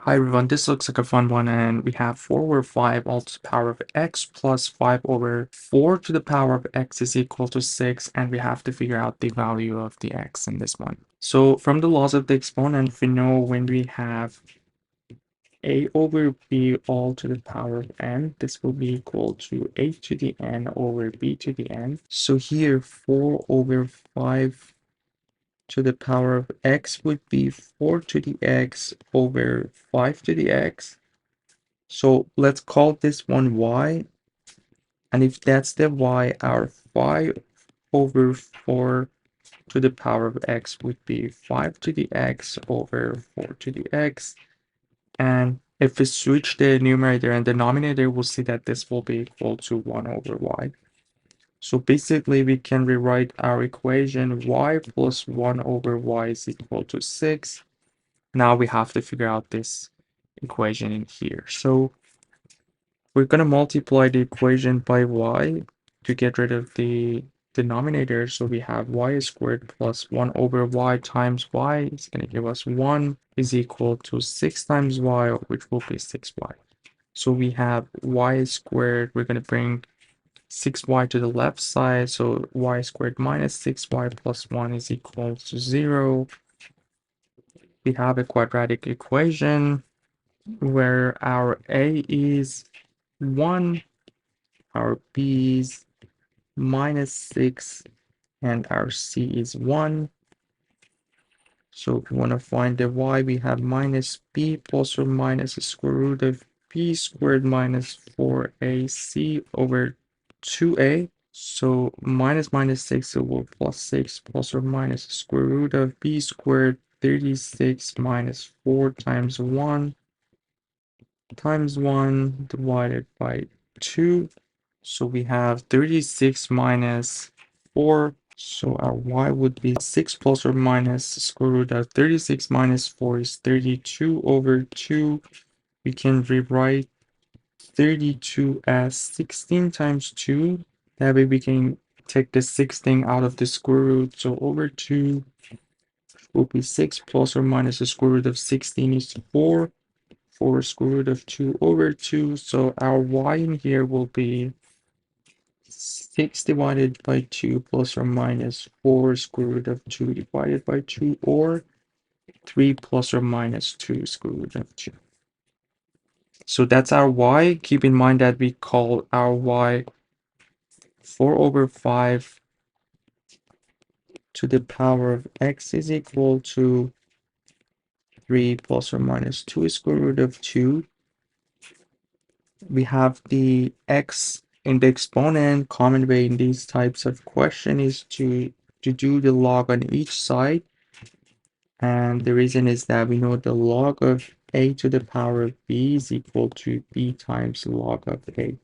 Hi everyone, this looks like a fun one, and we have 4 over 5 all to the power of x plus 5 over 4 to the power of x is equal to 6, and we have to figure out the value of the x in this one. So from the laws of the exponent, we know when we have a over b all to the power of n, this will be equal to a to the n over b to the n. So here 4 over 5 to the power of x would be 4 to the x over 5 to the x. So let's call this one y. And if that's the y, our 5 over 4 to the power of x would be 5 to the x over 4 to the x. And if we switch the numerator and denominator, we'll see that this will be equal to 1 over y. So basically, we can rewrite our equation y plus 1 over y is equal to 6. Now we have to figure out this equation in here. So we're going to multiply the equation by y to get rid of the denominator. So we have y squared plus 1 over y times y is going to give us 1 is equal to 6 times y, which will be 6y. So we have y squared. We're going to bring 6y to the left side. So y squared minus 6y plus 1 is equal to 0. We have a quadratic equation where our a is 1, our b is minus 6, and our c is 1. So if we want to find the y, we have minus b plus or minus the square root of b squared minus 4ac over 2a. So minus minus 6 will plus 6 plus or minus the square root of b squared 36 minus 4 times 1 divided by 2. So we have 36 minus 4. So our y would be 6 plus or minus square root of 36 minus 4 is 32 over 2. We can rewrite 32 as 16 times 2. That way we can take the 16 out of the square root. So over 2 will be 6 plus or minus the square root of 16 is 4. 4 square root of 2 over 2. So our y in here will be 6 divided by 2 plus or minus 4 square root of 2 divided by 2, or 3 plus or minus 2 square root of 2. So that's our y. Keep in mind that we call our y 4 over 5 to the power of x is equal to 3 plus or minus 2 square root of 2. We have the x in the exponent. Common way in these types of question is to do the log on each side. And the reason is that we know the log of a to the power of b is equal to b times log of a.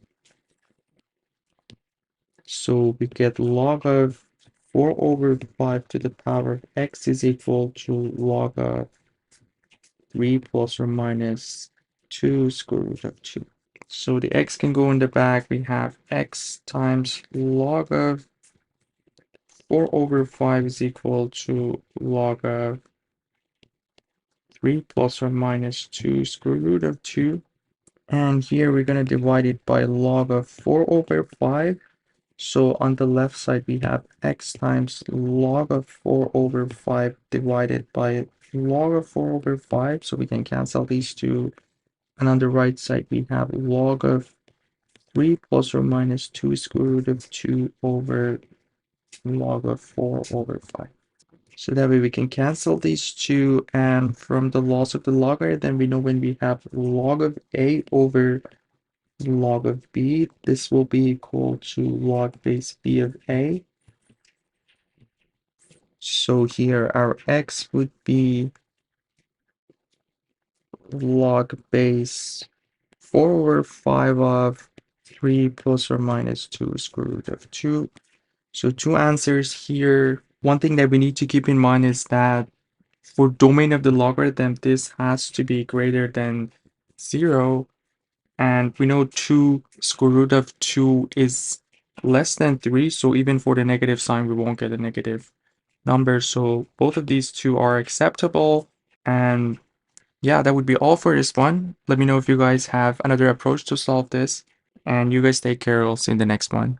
So we get log of 4 over 5 to the power of x is equal to log of 3 plus or minus 2 square root of 2. So the x can go in the back. We have x times log of 4 over 5 is equal to log of 3 plus or minus 2 square root of 2. And here we're going to divide it by log of 4 over 5. So on the left side, we have x times log of 4 over 5 divided by log of 4 over 5. So we can cancel these two. And on the right side, we have log of 3 plus or minus 2 square root of 2 over log of 4 over 5. So that way we can cancel these two, and from the laws of the logarithm, we know when we have log of a over log of b, this will be equal to log base b of a. So here our x would be log base 4 over 5 of 3 plus or minus 2 square root of 2. So two answers here. One thing that we need to keep in mind is that for domain of the logarithm, this has to be greater than 0. And we know 2 square root of 2 is less than 3. So even for the negative sign, we won't get a negative number. So both of these two are acceptable. And yeah, that would be all for this one. Let me know if you guys have another approach to solve this, and you guys take care. We'll see you in the next one.